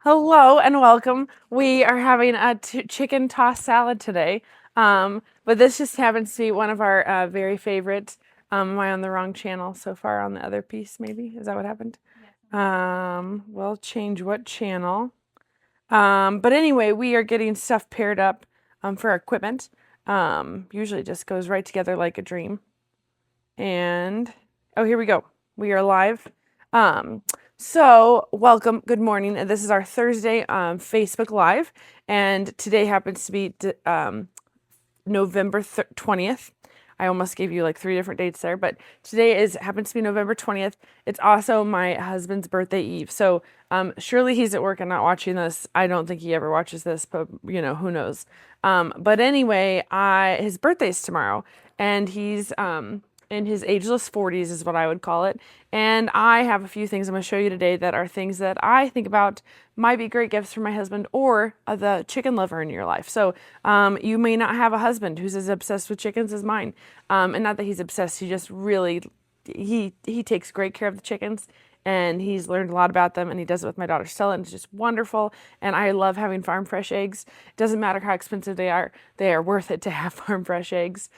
Hello and welcome. We are having a chicken tossed salad today. But this just happens to be one of our very favorite. Am I on the wrong channel so far on the other piece, maybe? Is that what happened? We'll change what channel. But anyway, we are getting stuff paired up for our equipment. Usually it just goes right together like a dream. And, oh, here we go. We are live. So welcome, good morning. This is our Thursday Facebook Live, and today happens to be November 20th. I almost gave you like 3 different dates there, but today happens to be November 20th. It's also my husband's birthday eve. So surely he's at work and not watching this. I don't think he ever watches this, but who knows. But anyway, his birthday's tomorrow, and he's in his ageless 40s is what I would call it. And I have a few things I'm going to show you today that are things that I think about might be great gifts for my husband or the chicken lover in your life. So you may not have a husband who's as obsessed with chickens as mine. And not that he's obsessed, he just really, he takes great care of the chickens. And he's learned a lot about them, and he does it with my daughter Stella, and it's just wonderful. And I love having farm fresh eggs. It doesn't matter how expensive they are worth it to have farm fresh eggs.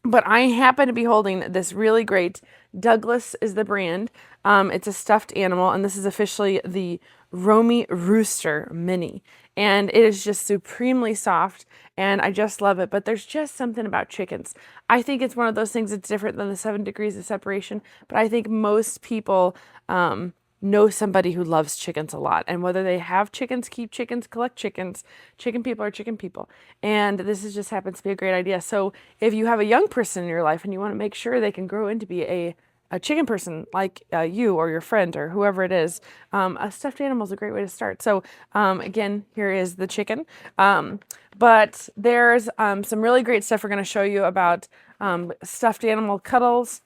But I happen to be holding this really great, Douglas is the brand. It's a stuffed animal, and this is officially the Romy Rooster Mini. And it is just supremely soft, and I just love it. But there's just something about chickens. I think it's one of those things that's different than the 7 degrees of separation, but I think most people know somebody who loves chickens a lot. And whether they have chickens, keep chickens, collect chickens, chicken people are chicken people. And this just happens to be a great idea. So if you have a young person in your life and you want to make sure they can grow into be a chicken person like you or your friend or whoever it is, a stuffed animal is a great way to start. So again, here is the chicken. But there's some really great stuff we're going to show you about stuffed animal cuddles.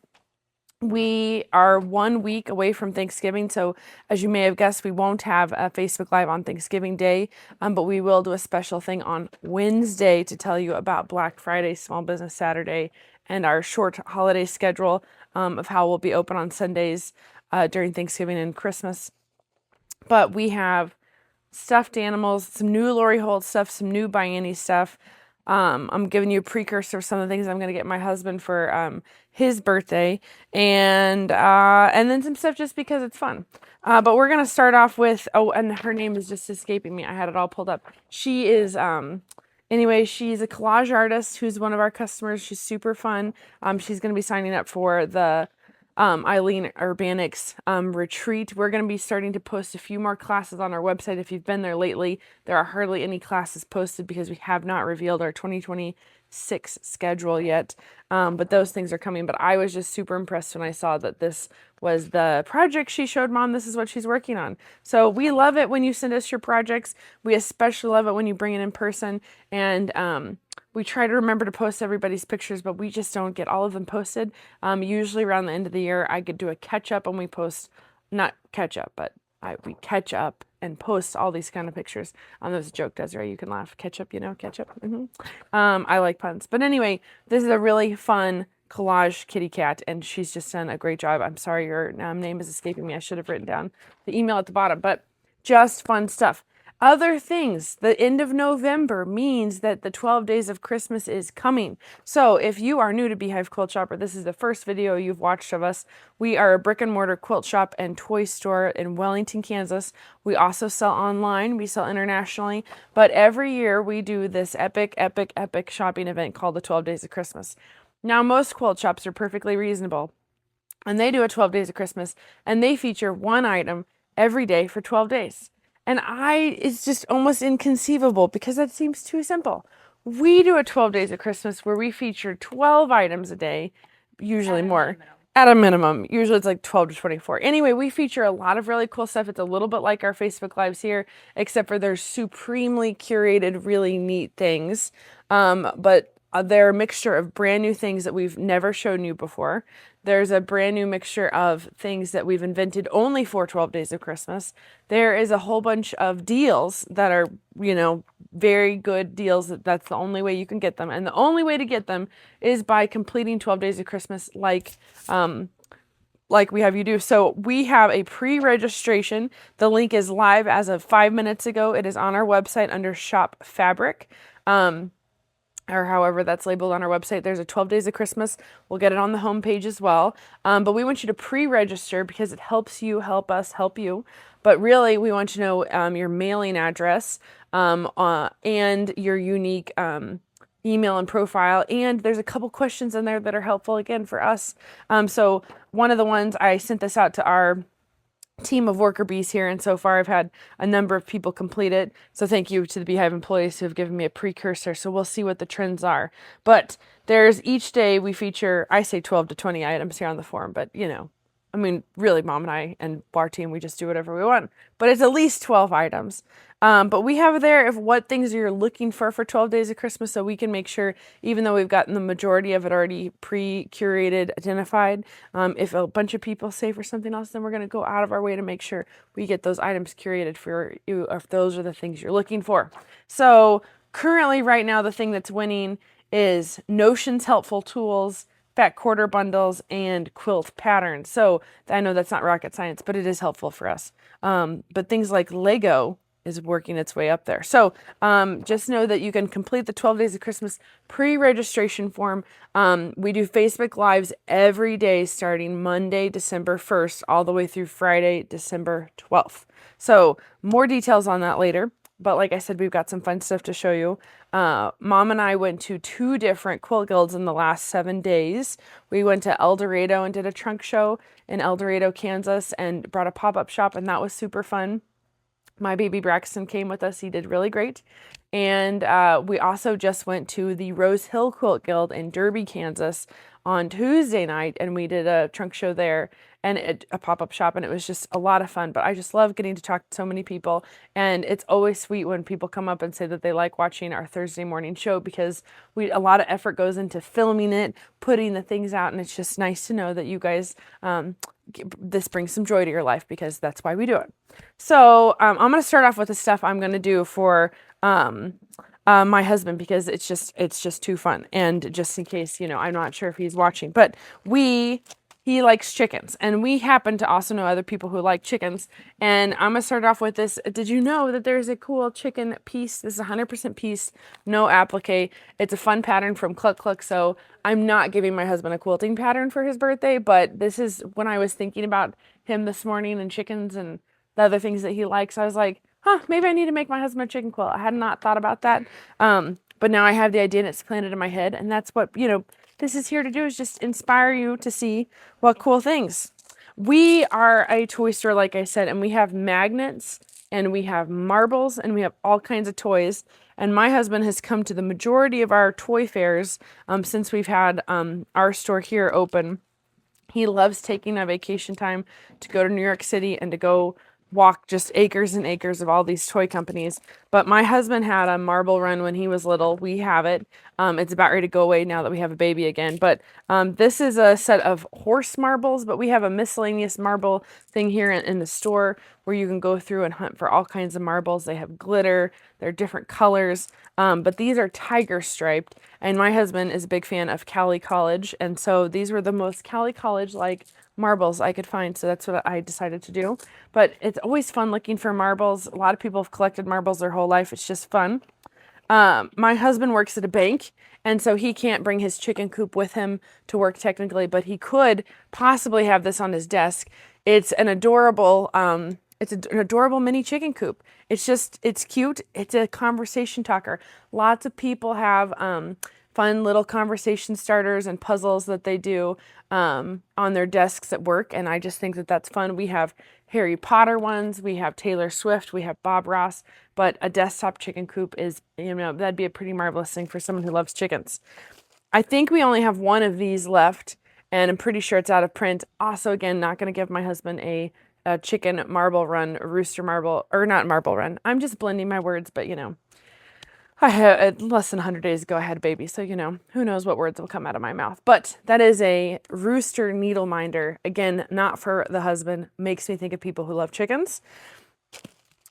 We are 1 week away from Thanksgiving, so as you may have guessed, we won't have a Facebook Live on Thanksgiving Day, but we will do a special thing on Wednesday to tell you about Black Friday, Small Business Saturday, and our short holiday schedule of how we'll be open on Sundays during Thanksgiving and Christmas. But we have stuffed animals, some new Lori Holt stuff, some new Bianni stuff. I'm giving you a precursor of some of the things I'm going to get my husband for his birthday, and then some stuff just because it's fun. But we're going to start off with, oh, and her name is just escaping me. I had it all pulled up. She is, anyway, she's a collage artist who's one of our customers. She's super fun. She's going to be signing up for the Eileen Urbanic's retreat. We're going to be starting to post a few more classes on our website. If you've been there lately, there are hardly any classes posted because we have not revealed our 2026 schedule yet. But those things are coming. But I was just super impressed when I saw that this was the project she showed Mom. This is what she's working on. So we love it when you send us your projects. We especially love it when you bring it in person. And we try to remember to post everybody's pictures, but we just don't get all of them posted. Usually around the end of the year, I could do a catch up and we post, not catch up, but we catch up and post all these kind of pictures. That was a joke, Desiree. You can laugh. Catch up, catch up. I like puns. But anyway, this is a really fun collage kitty cat, and she's just done a great job. I'm sorry your name is escaping me. I should have written down the email at the bottom, but just fun stuff. Other things, the end of November means that the 12 days of Christmas is coming. So if you are new to Beehive Quilt Shop, or this is the first video you've watched of us, we are a brick and mortar quilt shop and toy store in Wellington, Kansas. We also sell online, we sell internationally, but every year we do this epic, epic, epic shopping event called the 12 Days of Christmas. Now, most quilt shops are perfectly reasonable, and they do a 12 Days of Christmas, and they feature one item every day for 12 days. And it's just almost inconceivable because that seems too simple. We do a 12 Days of Christmas where we feature 12 items a day, usually more. At a minimum. Usually it's like 12 to 24. Anyway, we feature a lot of really cool stuff. It's a little bit like our Facebook Lives here, except for there's supremely curated, really neat things. But they're a mixture of brand new things that we've never shown you before. There's a brand new mixture of things that we've invented only for 12 Days of Christmas. There is a whole bunch of deals that are, very good deals. That's the only way you can get them. And the only way to get them is by completing 12 Days of Christmas like like we have you do. So we have a pre-registration. The link is live as of 5 minutes ago. It is on our website under Shop Fabric. Or however that's labeled on our website. There's a 12 Days of Christmas. We'll get it on the homepage as well. But we want you to pre-register because it helps you help us help you. But really, we want to know your mailing address and your unique email and profile. And there's a couple questions in there that are helpful, again, for us. So one of the ones, I sent this out to our team of worker bees here, and so far I've had a number of people complete it. So thank you to the Beehive employees who have given me a precursor. So we'll see what the trends are. But there's each day we feature, I say 12 to 20 items here on the forum, but you know, I mean, really, Mom and I and our team, we just do whatever we want. But it's at least 12 items. But we have there of what things you're looking for 12 Days of Christmas, so we can make sure, even though we've gotten the majority of it already pre-curated, identified, if a bunch of people say for something else, then we're going to go out of our way to make sure we get those items curated for you, if those are the things you're looking for. So currently, right now, the thing that's winning is Notion's Helpful Tools, Fat Quarter Bundles, and quilt patterns. So I know that's not rocket science, but it is helpful for us. But things like Lego is working its way up there. So just know that you can complete the 12 Days of Christmas pre-registration form. We do Facebook Lives every day starting Monday, December 1st, all the way through Friday, December 12th. So more details on that later. But like I said, we've got some fun stuff to show you. Mom and I went to 2 different quilt guilds in the last 7 days. We went to El Dorado and did a trunk show in El Dorado, Kansas, and brought a pop-up shop, and that was super fun. My baby Braxton came with us. He did really great. And we also just went to the Rose Hill Quilt Guild in Derby, Kansas on Tuesday night, and we did a trunk show there and a pop-up shop, and it was just a lot of fun. But I just love getting to talk to so many people, and it's always sweet when people come up and say that they like watching our Thursday morning show, because a lot of effort goes into filming it, putting the things out, and it's just nice to know that you guys this brings some joy to your life, because that's why we do it. So I'm going to start off with the stuff I'm going to do for my husband, because it's just too fun. And just in case, you know, I'm not sure if he's watching, but he likes chickens, and we happen to also know other people who like chickens. And I'm gonna start off with this. Did you know that there's a cool chicken piece? This is 100% piece, no applique. It's a fun pattern from Cluck Cluck. So I'm not giving my husband a quilting pattern for his birthday, but this is when I was thinking about him this morning and chickens and the other things that he likes. I was like, maybe I need to make my husband a chicken quilt. I had not thought about that. But now I have the idea and it's planted in my head, and that's what, you know, this is here to do, is just inspire you to see what cool things. We are a toy store, like I said, and we have magnets and we have marbles and we have all kinds of toys. And my husband has come to the majority of our toy fairs since we've had our store here open. He loves taking a vacation time to go to New York City and to go walk just acres and acres of all these toy companies. But my husband had a marble run when he was little. We have it. It's about ready to go away now that we have a baby again. But this is a set of horse marbles, but we have a miscellaneous marble thing here in the store where you can go through and hunt for all kinds of marbles. They have glitter. They're different colors. But these are tiger striped. And my husband is a big fan of Cali College. And so these were the most Cali College-like marbles I could find, so that's what I decided to do. But it's always fun looking for marbles. A lot of people have collected marbles their whole life. It's just fun. My husband works at a bank, and so he can't bring his chicken coop with him to work technically, but he could possibly have this on his desk. It's an adorable mini chicken coop. It's cute. It's a conversation talker. Lots of people have fun little conversation starters and puzzles that they do on their desks at work, and I just think that that's fun. We have Harry Potter ones, we have Taylor Swift, we have Bob Ross, but a desktop chicken coop is, you know, that'd be a pretty marvelous thing for someone who loves chickens. I think we only have one of these left, and I'm pretty sure it's out of print. Also, again, not going to give my husband a chicken marble run, a rooster marble, or not marble run. I'm just blending my words, but you know, I had less than 100 days ago, I had a baby, so, you know, who knows what words will come out of my mouth. But that is a rooster needle minder. Again, not for the husband. Makes me think of people who love chickens.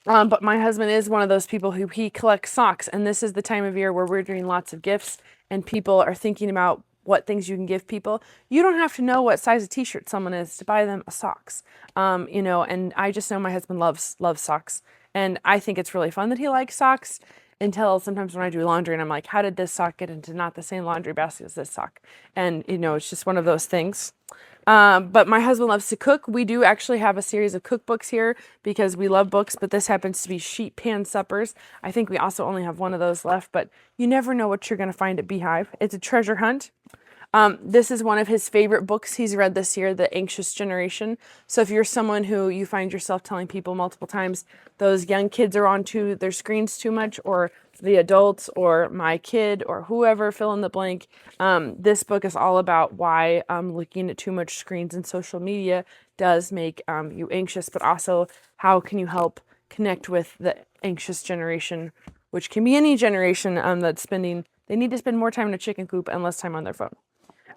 But my husband is one of those people he collects socks, and this is the time of year where we're doing lots of gifts, and people are thinking about what things you can give people. You don't have to know what size of t-shirt someone is to buy them a socks. You know, and I just know my husband loves socks. And I think it's really fun that he likes socks until sometimes when I do laundry and I'm like, how did this sock get into not the same laundry basket as this sock? And, you know, it's just one of those things. But my husband loves to cook. We do actually have a series of cookbooks here because we love books, but this happens to be sheet pan suppers. I think we also only have one of those left, but you never know what you're going to find at Beehive. It's a treasure hunt. This is one of his favorite books he's read this year, The Anxious Generation. So if you're someone who you find yourself telling people multiple times, those young kids are onto their screens too much, or the adults, or my kid, or whoever, fill in the blank, this book is all about why looking at too much screens and social media does make you anxious, but also how can you help connect with the anxious generation, which can be any generation that's they need to spend more time in a chicken coop and less time on their phone.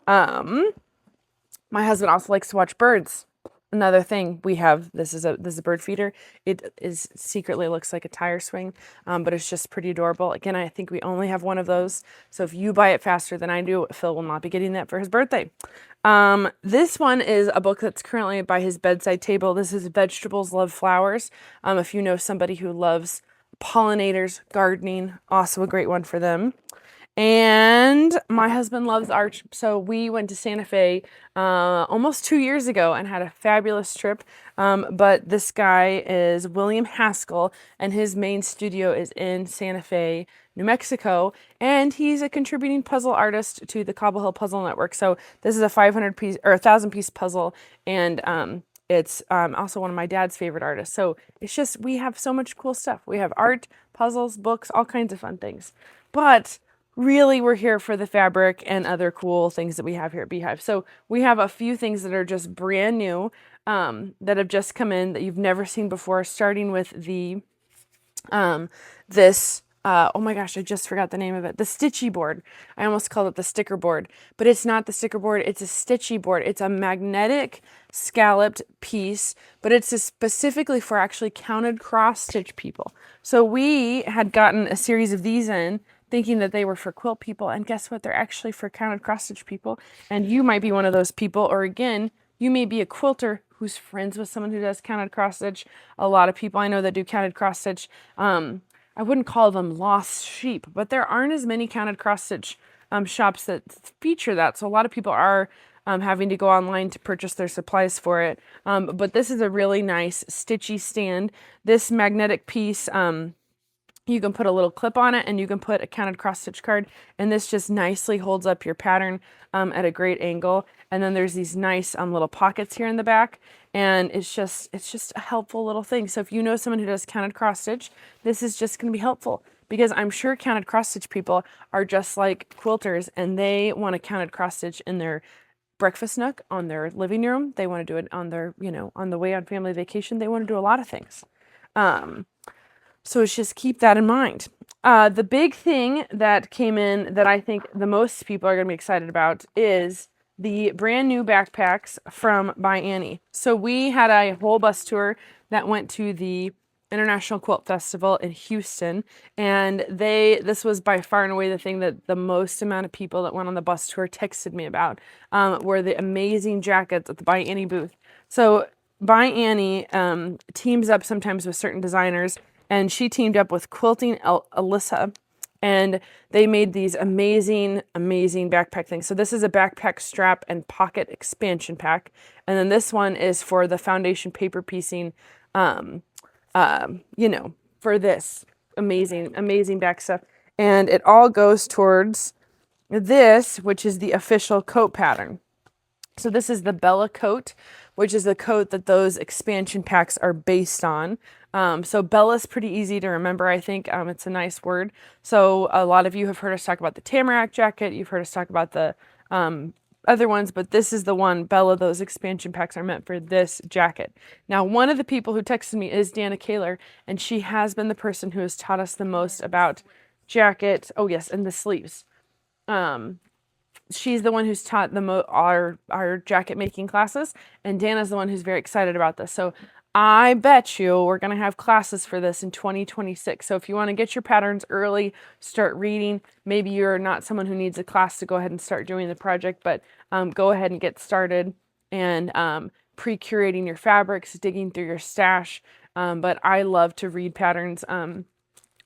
My husband also likes to watch birds. Another thing we have, this is a bird feeder. It is secretly looks like a tire swing, but it's just pretty adorable. Again, I think we only have one of those. So if you buy it faster than I do, Phil will not be getting that for his birthday. This one is a book that's currently by his bedside table. This is Vegetables Love Flowers. If you know somebody who loves pollinators, gardening, also a great one for them. And my husband loves art. So we went to Santa Fe almost 2 years ago and had a fabulous trip. But this guy is William Haskell, and his main studio is in Santa Fe, New Mexico. And he's a contributing puzzle artist to the Cobble Hill Puzzle Network. So this is a 500 piece or 1,000 piece puzzle. And it's also one of my dad's favorite artists. So it's just, we have so much cool stuff. We have art, puzzles, books, all kinds of fun things. But really, we're here for the fabric and other cool things that we have here at Beehive. So we have a few things that are just brand new that have just come in that you've never seen before, starting with the oh my gosh, I just forgot the name of it. The stitchy board. I almost called it the sticker board, but it's not the sticker board. It's a stitchy board. It's a magnetic scalloped piece, but it's specifically for actually counted cross stitch people. So we had gotten a series of these in, thinking that they were for quilt people, and guess what? They're actually for counted cross stitch people, and you might be one of those people, or again, you may be a quilter who's friends with someone who does counted cross stitch. A lot of people I know that do counted cross stitch, I wouldn't call them lost sheep, but there aren't as many counted cross stitch shops that feature that, so a lot of people are having to go online to purchase their supplies for it, but this is a really nice stitchy stand. This magnetic piece, you can put a little clip on it, and you can put a counted cross stitch card, and this just nicely holds up your pattern at a great angle. And then there's these nice little pockets here in the back, and it's just a helpful little thing. So if you know someone who does counted cross stitch, this is just going to be helpful, because I'm sure counted cross stitch people are just like quilters, and they want a counted cross stitch in their breakfast nook, on their living room. They want to do it on their, on the way on family vacation. They want to do a lot of things. So it's just keep that in mind. The big thing that came in that I think the most people are going to be excited about is the brand new backpacks from By Annie. So we had a whole bus tour that went to the International Quilt Festival in Houston, and this was by far and away the thing that the most amount of people that went on the bus tour texted me about, were the amazing jackets at the By Annie booth. So By Annie teams up sometimes with certain designers, and she teamed up with Quilting Alyssa, and they made these amazing, amazing backpack things. So this is a backpack strap and pocket expansion pack. And then this one is for the foundation paper piecing, for this amazing, amazing back stuff. And it all goes towards this, which is the official coat pattern. So this is the Bella coat, which is the coat that those expansion packs are based on. So Bella's pretty easy to remember, I think. It's a nice word. So a lot of you have heard us talk about the Tamarack jacket. You've heard us talk about the other ones, but this is the one, Bella. Those expansion packs are meant for this jacket. Now, one of the people who texted me is Dana Kaler, and she has been the person who has taught us the most about jacket. Oh, yes, and the sleeves. She's the one who's taught our jacket making classes, and Dana's the one who's very excited about this. So I bet you we're going to have classes for this in 2026. So if you want to get your patterns early, start reading. Maybe you're not someone who needs a class to go ahead and start doing the project, but go ahead and get started and pre-curating your fabrics, digging through your stash. But I love to read patterns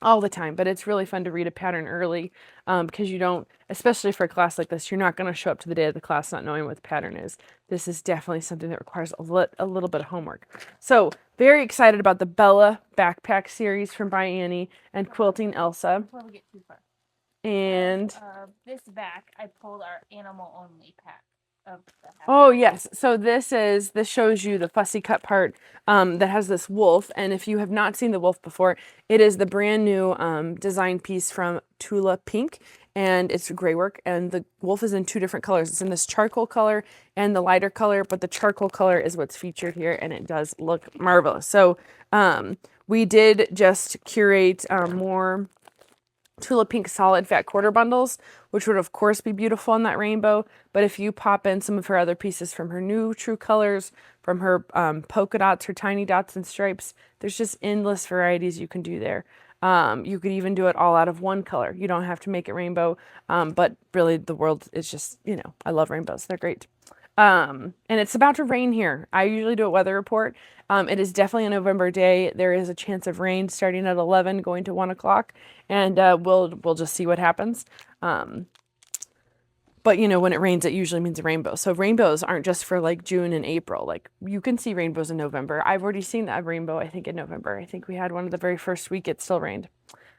all the time, but it's really fun to read a pattern early because you don't, especially for a class like this, you're not going to show up to the day of the class not knowing what the pattern is. This is definitely something that requires a little bit of homework. So very excited about the Bella backpack series from by Annie and Quilting Elsa. Before we get too far. And this back, I pulled our animal only pack of the oh yes, so this shows you the fussy cut part that has this wolf, and if you have not seen the wolf before, it is the brand new design piece from Tula Pink, and it's gray work, and the wolf is in two different colors. It's in this charcoal color and the lighter color, but the charcoal color is what's featured here, and it does look marvelous. So we did just curate more Tula Pink solid fat quarter bundles, which would of course be beautiful in that rainbow. But if you pop in some of her other pieces from her new true colors, from her polka dots, her tiny dots and stripes, there's just endless varieties you can do there. You could even do it all out of one color. You don't have to make it rainbow, but really the world is just, I love rainbows. They're great. And it's about to rain here. I usually do a weather report. It is definitely a November day. There is a chance of rain starting at 11, going to 1 o'clock, and we'll just see what happens. But when it rains, it usually means a rainbow. So rainbows aren't just for like June and April. Like you can see rainbows in November. I've already seen that rainbow, I think, in November. I think we had one of the very first week it still rained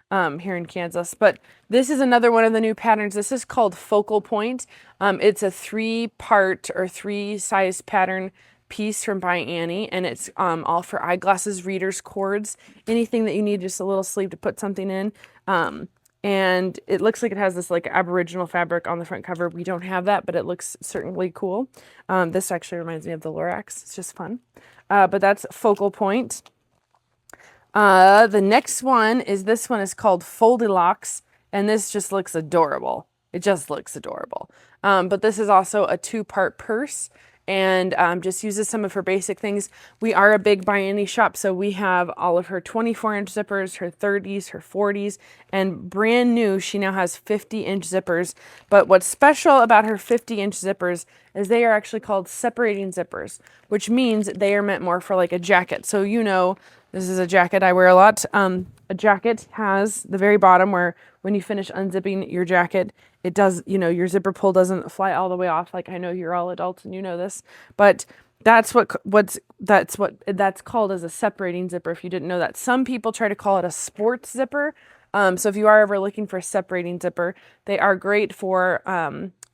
here in Kansas. But this is another one of the new patterns. This is called Focal Point. It's a 3-part or 3-size pattern piece from by Annie, and it's all for eyeglasses, readers, cords, anything that you need, just a little sleeve to put something in. And it looks like it has this like Aboriginal fabric on the front cover. We don't have that, but it looks certainly cool. This actually reminds me of the Lorax. It's just fun. But that's Focal Point. The next one is, this one is called Foldilocks, and this just looks adorable. It just looks adorable. But this is also a 2-part purse, and just uses some of her basic things. We are a big by Annie shop, so we have all of her 24-inch zippers, her 30s, her 40s, and brand new, she now has 50-inch zippers. But what's special about her 50-inch zippers is they are actually called separating zippers, which means they are meant more for like a jacket. So this is a jacket I wear a lot. A jacket has the very bottom where when you finish unzipping your jacket, it does, your zipper pull doesn't fly all the way off. Like I know you're all adults and you know this, but that's that's called as a separating zipper. If you didn't know that, some people try to call it a sports zipper. So if you are ever looking for a separating zipper, they are great for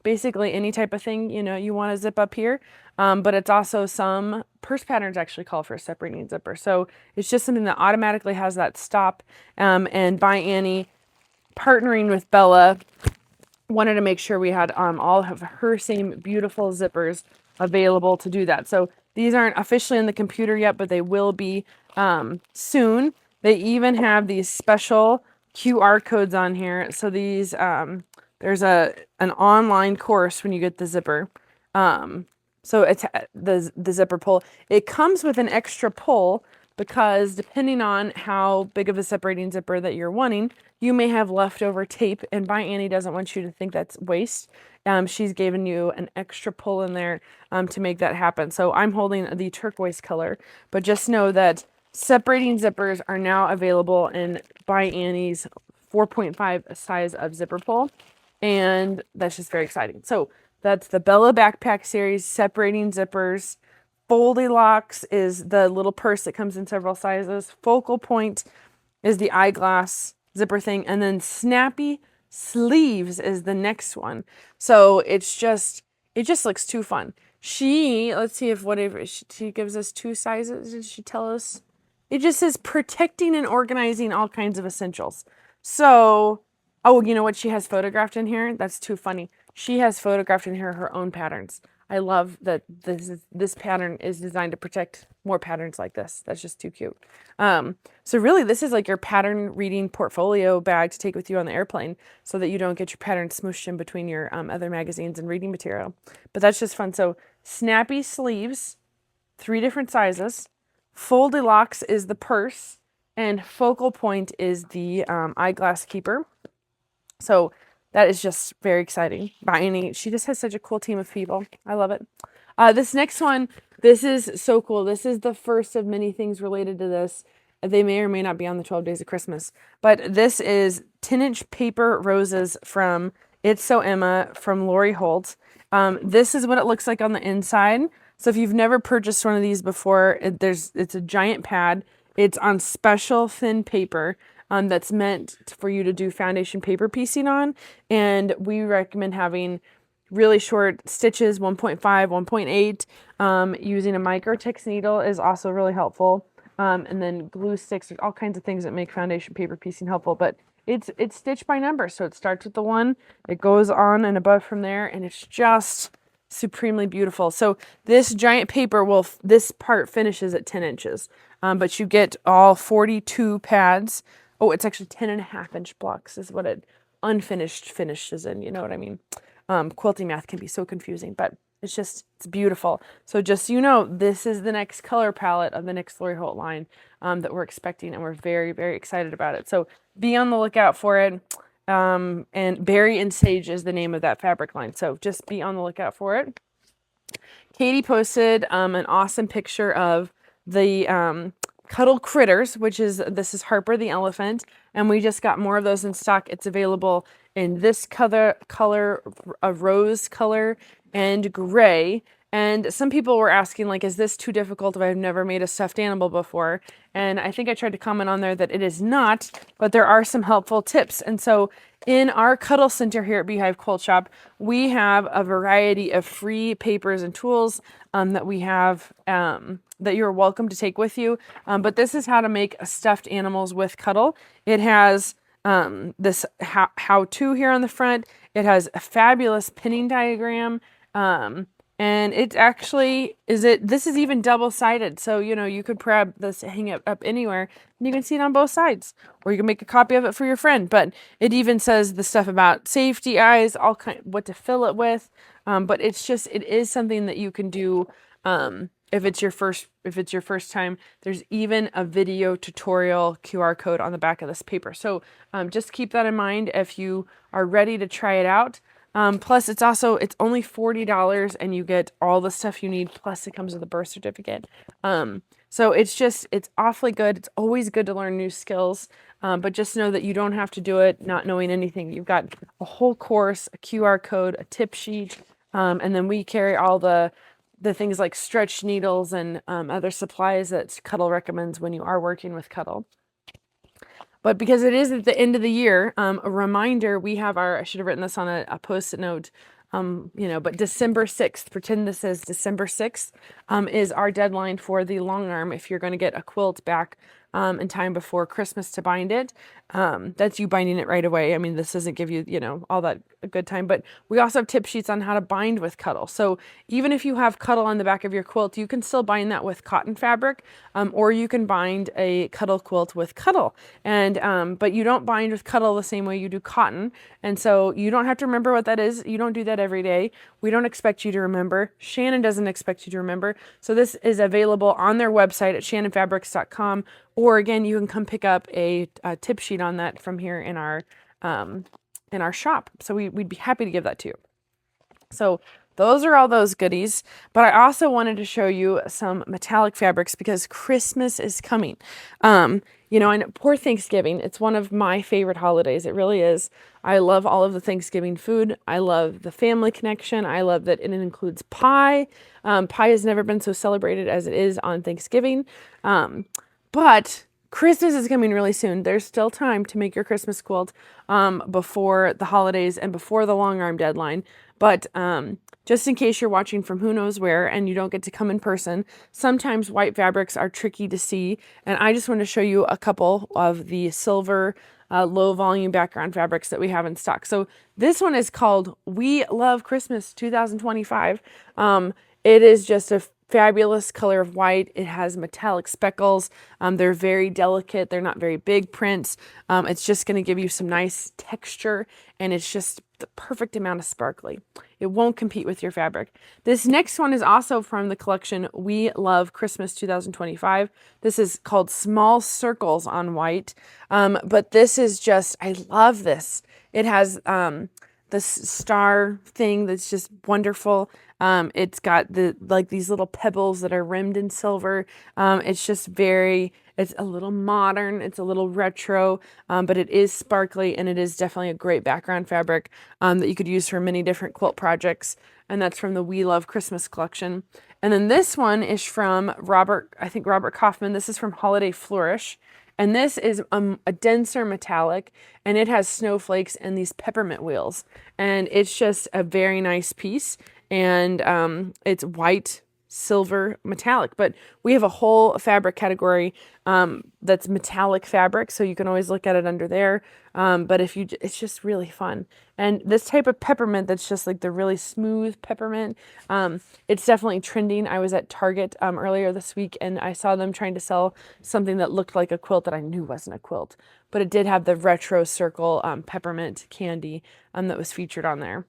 basically any type of thing, you want to zip up here. But it's also, some purse patterns actually call for a separating zipper. So it's just something that automatically has that stop. And by Annie, partnering with Bella, wanted to make sure we had all of her same beautiful zippers available to do that. So these aren't officially in the computer yet, but they will be soon. They even have these special QR codes on here. So these, there's an online course when you get the zipper. So it's the zipper pull. It comes with an extra pull because depending on how big of a separating zipper that you're wanting, you may have leftover tape, and by Annie doesn't want you to think that's waste. She's given you an extra pull in there to make that happen. So I'm holding the turquoise color, but just know that separating zippers are now available in by Annie's 4.5 size of zipper pull, and that's just very exciting. So that's the Bella Backpack Series, separating zippers. Foldilocks is the little purse that comes in several sizes. Focal Point is the eyeglass zipper thing. And then Snappy Sleeves is the next one. So it just looks too fun. Let's see if whatever, she gives us 2 sizes. Did she tell us? It just says protecting and organizing all kinds of essentials. So, oh, you know what she has photographed in here? That's too funny. She has photographed in here her own patterns. I love that this pattern is designed to protect more patterns like this. That's just too cute. So really, this is like your pattern reading portfolio bag to take with you on the airplane so that you don't get your pattern smooshed in between your other magazines and reading material. But that's just fun. So Snappy Sleeves, 3 different sizes. Foldilocks is the purse, and Focal Point is the eyeglass keeper. So that is just very exciting. She just has such a cool team of people. I love it. This next one, this is so cool. This is the first of many things related to this. They may or may not be on the 12 Days of Christmas, but this is 10-inch paper roses from It's So Emma from Lori Holt. This is what it looks like on the inside. So if you've never purchased one of these before, it's a giant pad. It's on special thin paper that's meant for you to do foundation paper piecing on. And we recommend having really short stitches, 1.5, 1.8. Using a Microtex needle is also really helpful. And then glue sticks, all kinds of things that make foundation paper piecing helpful. But it's stitched by number. So it starts with the 1, it goes on and above from there, and it's just supremely beautiful. So this giant paper this part finishes at 10 inches. But you get all 42 pads. Oh, it's actually 10.5-inch blocks is what it unfinished finishes in. You know what I mean? Quilting math can be so confusing, but it's beautiful. So just so you know, this is the next color palette of the next Lori Holt line that we're expecting, and we're very, very excited about it. So be on the lookout for it. And Berry and Sage is the name of that fabric line. So just be on the lookout for it. Katie posted an awesome picture of the Cuddle critters, this is Harper the elephant, and we just got more of those in stock. It's available in this color, a rose color, and gray. And some people were asking, like, is this too difficult if I've never made a stuffed animal before? And I think I tried to comment on there that it is not, but there are some helpful tips. And so in our Cuddle Center here at Beehive Quilt Shop, we have a variety of free papers and tools that we have that you're welcome to take with you. But this is how to make stuffed animals with Cuddle. It has this how-to here on the front. It has a fabulous pinning diagram. And it actually this is even double-sided. So, you could grab this, hang it up anywhere, and you can see it on both sides. Or you can make a copy of it for your friend. But it even says the stuff about safety eyes, what to fill it with. But it is something that you can do if it's your first time. There's even a video tutorial QR code on the back of this paper. So just keep that in mind if you are ready to try it out. Plus it's only $40 and you get all the stuff you need. Plus it comes with a birth certificate. So it's awfully good. It's always good to learn new skills. But just know that you don't have to do it not knowing anything. You've got a whole course, a QR code, a tip sheet. And then we carry all the things like stretch needles and other supplies that Cuddle recommends when you are working with Cuddle. But because it is at the end of the year, a reminder, I should have written this on a Post-it note, but December 6th, pretend this is December 6th, is our deadline for the long arm if you're going to get a quilt back in time before Christmas to bind it. That's you binding it right away. I mean, this doesn't give you, all that a good time, but we also have tip sheets on how to bind with Cuddle. So even if you have Cuddle on the back of your quilt, you can still bind that with cotton fabric, or you can bind a Cuddle quilt with Cuddle. And, but you don't bind with Cuddle the same way you do cotton. And so you don't have to remember what that is. You don't do that every day. We don't expect you to remember. Shannon doesn't expect you to remember. So this is available on their website at shannonfabrics.com. Or again, you can come pick up a tip sheet on that from here in our shop. So we'd be happy to give that to you. So those are all those goodies. But I also wanted to show you some metallic fabrics because Christmas is coming. And poor Thanksgiving, it's one of my favorite holidays. It really is. I love all of the Thanksgiving food. I love the family connection. I love that it includes pie. Pie has never been so celebrated as it is on Thanksgiving. But Christmas is coming really soon. There's still time to make your Christmas quilt before the holidays and before the long arm deadline. But just in case you're watching from who knows where and you don't get to come in person, sometimes white fabrics are tricky to see. And I just want to show you a couple of the silver low volume background fabrics that we have in stock. So this one is called We Love Christmas 2025. It is just a fabulous color of white. It has metallic speckles. They're very delicate. They're not very big prints. It's just going to give you some nice texture, and it's just the perfect amount of sparkly. It won't compete with your fabric. This next one is also from the collection We Love Christmas 2025. This is called Small Circles on White. But this is just, I love this. It has this star thing that's just wonderful. It's got these little pebbles that are rimmed in silver. It's just it's a little modern, it's a little retro, but it is sparkly, and it is definitely a great background fabric that you could use for many different quilt projects. And that's from the We Love Christmas collection. And then this one is from Robert Kaufman. This is from Holiday Flourish. And this is a denser metallic, and it has snowflakes and these peppermint wheels. And it's just a very nice piece. And it's white, silver, metallic. But we have a whole fabric category that's metallic fabric, so you can always look at it under there. But it's just really fun. And this type of peppermint that's just like the really smooth peppermint, it's definitely trending. I was at Target earlier this week, and I saw them trying to sell something that looked like a quilt that I knew wasn't a quilt, but it did have the retro circle peppermint candy that was featured on there.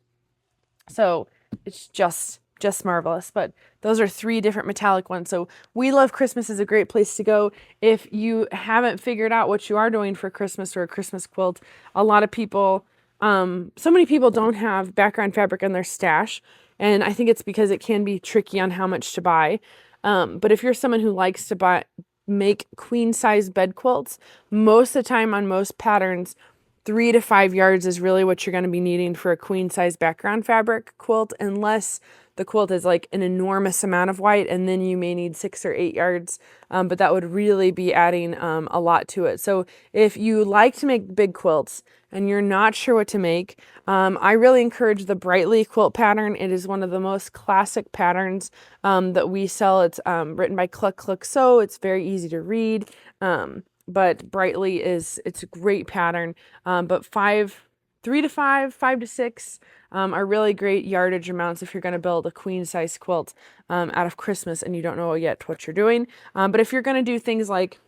So it's just marvelous. But those are 3 different metallic ones. So We Love Christmas is a great place to go if you haven't figured out what you are doing for Christmas or a Christmas quilt. A lot of people, so many people don't have background fabric in their stash, and I think it's because it can be tricky on how much to buy. But if you're someone who likes to make queen size bed quilts, most of the time on most patterns, 3 to 5 yards is really what you're going to be needing for a queen size background fabric quilt, unless the quilt is like an enormous amount of white, and then you may need 6 or 8 yards. But that would really be adding a lot to it. So if you like to make big quilts and you're not sure what to make, I really encourage the Brightly quilt pattern. It is one of the most classic patterns that we sell. It's written by Cluck Cluck Sew. It's very easy to read. But Brightly it's a great pattern. But 3 to 5, 5 to 6 are really great yardage amounts if you're going to build a queen size quilt out of Christmas and you don't know yet what you're doing. But if you're going to do things like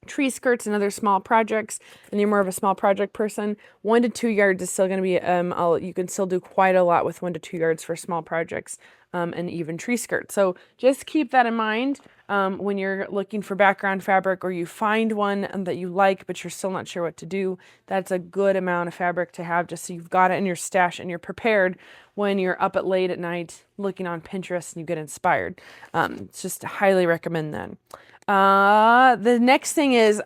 tree skirts and other small projects, and you're more of a small project person, 1 to 2 yards is still going to be, you can still do quite a lot with 1 to 2 yards for small projects and even tree skirts. So just keep that in mind when you're looking for background fabric, or you find one that you like but you're still not sure what to do. That's a good amount of fabric to have, just so you've got it in your stash and you're prepared when you're up at late at night looking on Pinterest and you get inspired. It's just highly recommend that. The next thing is,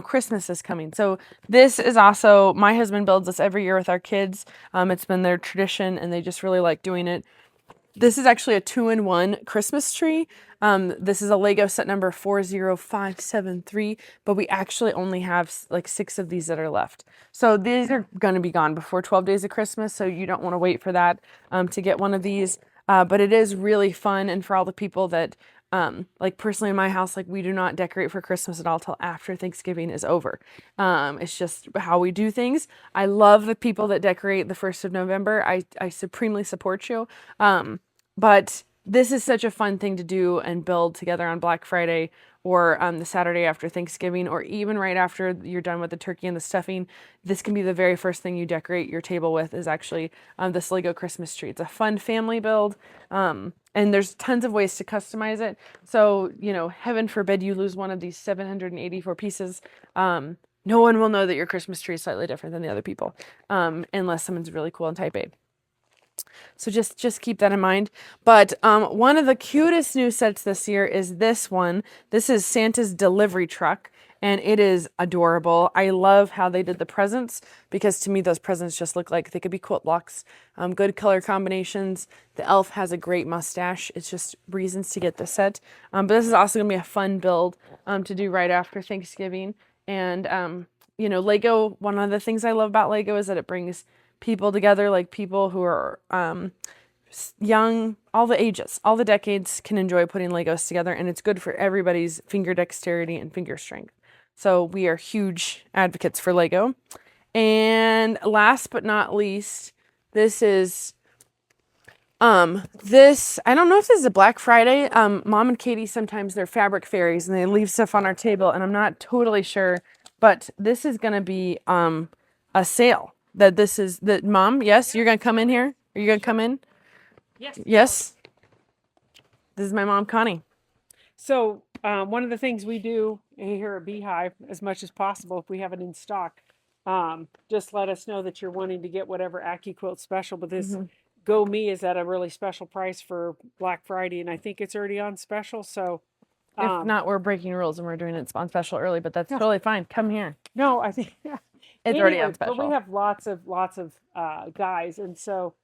Christmas is coming. So this is also, my husband builds this every year with our kids. It's been their tradition, and they just really like doing it. This is actually a 2-in-1 Christmas tree. This is a Lego set number 40573, but we actually only have like 6 of these that are left. So these are going to be gone before 12 days of Christmas, so you don't want to wait for that to get one of these. But it is really fun, and for all the people that like personally in my house, like we do not decorate for Christmas at all till after Thanksgiving is over. It's just how we do things. I love the people that decorate the 1st of November. I supremely support you. But this is such a fun thing to do and build together on Black Friday, or the Saturday after Thanksgiving, or even right after you're done with the turkey and the stuffing. This can be the very first thing you decorate your table with, is actually this Lego Christmas tree. It's a fun family build. And there's tons of ways to customize it. So, heaven forbid you lose one of these 784 pieces. No one will know that your Christmas tree is slightly different than the other people, unless someone's really cool and type A. So just keep that in mind. But one of the cutest new sets this year is this one. This is Santa's delivery truck, and it is adorable. I love how they did the presents, because to me those presents just look like they could be quilt blocks. Good color combinations. The elf has a great mustache. It's just reasons to get this set. But this is also going to be a fun build to do right after Thanksgiving. And Lego, one of the things I love about Lego is that it brings people together, like people who are young, all the ages, all the decades can enjoy putting Legos together, and it's good for everybody's finger dexterity and finger strength. So we are huge advocates for Lego. And last but not least, this is This, I don't know if this is a Black Friday. Mom and Katie, sometimes they're fabric fairies and they leave stuff on our table and I'm not totally sure, but this is gonna be, a sale. That Mom, yes, you're gonna come in here? Are you gonna come in? Yes. Yes. This is my mom, Connie. So one of the things we do here at Beehive, as much as possible, if we have it in stock, just let us know that you're wanting to get whatever Accuquilt special. But this Go Me is at a really special price for Black Friday, and I think it's already on special. So If not, we're breaking rules and we're doing it on special early, but that's totally fine. Come here. no, I think It's already on anyway, but we special. have lots of guys, and so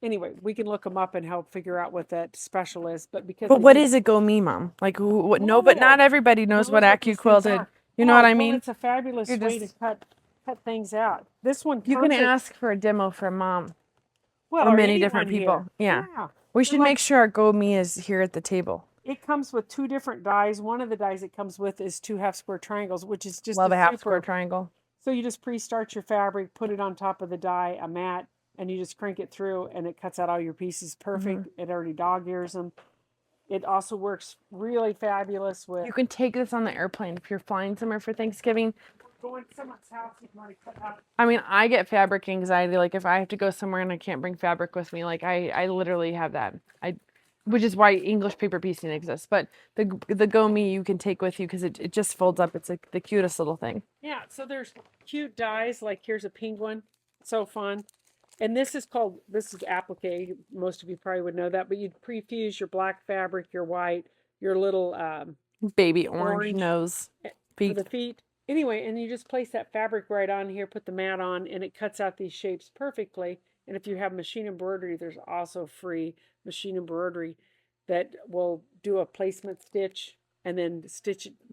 anyway, we can look them up and help figure out what that special is. But because But what is it, Go Me, Mom? Like, what? No, but not everybody knows what these things Accuquilt is. are. You know what I Well, mean? it's a fabulous You're way just- to cut things out. This one You can comes with- ask for a demo from Mom well, or many different anyone people. here. Yeah. We should make sure our Go Me is here at the table. It comes with 2 different dies. One of the dies it comes with is 2 half square triangles, which is just Love a half super. square triangle. So you just pre-start your fabric, put it on top of the die, a mat, and you just crank it through, and it cuts out all your pieces perfect. It already dog ears them. It also works really fabulous with. You can take this on the airplane if you're flying somewhere for Thanksgiving. Going to someone's house, you can already cut out. I mean, I get fabric anxiety. Like if I have to go somewhere and I can't bring fabric with me, like I literally have that. Which is why English paper piecing exists. But the Go Me you can take with you because it just folds up. It's like the cutest little thing. Yeah, so there's cute dies, like here's a penguin, so fun. And this is applique. Most of you probably would know that, but you'd pre-fuse your black fabric, your white, your little Baby orange Orange. nose for feet. the feet. Anyway, and you just place that fabric right on here, put the mat on, and it cuts out these shapes perfectly. And if you have machine embroidery, there's also free machine embroidery that will do a placement stitch and then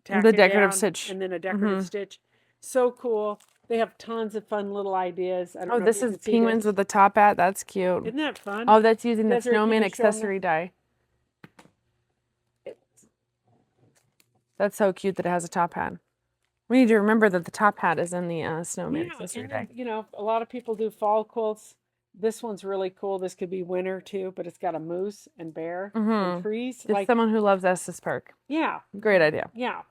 tack The it decorative down, stitch. and then a decorative stitch. So cool. They have tons of fun little ideas. I don't Oh, know if this you is can see penguins this. with the top hat. That's cute. Isn't that fun? Oh, that's using the Desiree, can snowman you show 'em accessory die. That's so cute that it has a top hat. We need to remember that the top hat is in the snowman accessory and die. then, a lot of people do fall quilts. This one's really cool. This could be winter too, but it's got a moose and bear and trees. Just someone who loves Estes Park. Yeah, Great idea. yeah.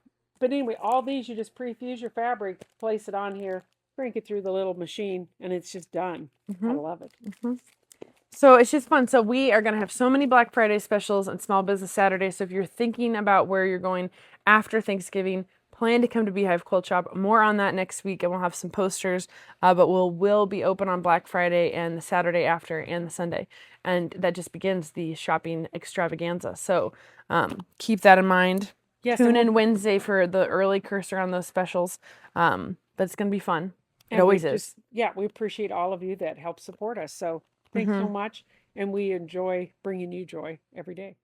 But anyway, all these you just pre-fuse your fabric, place it on here, crank it through the little machine, and it's just done. I love it. So it's just fun. So we are going to have so many Black Friday specials and Small Business Saturday. So if you're thinking about where you're going after Thanksgiving, plan to come to Beehive Quilt Shop. More on that next week, and we'll have some posters. But will be open on Black Friday and the Saturday after and the Sunday, and that just begins the shopping extravaganza. So keep that in mind. Yes, Tune and in Wednesday for the early cursor on those specials. But it's going to be fun. It and always we is. we appreciate all of you that help support us. So thanks so much, and we enjoy bringing you joy every day.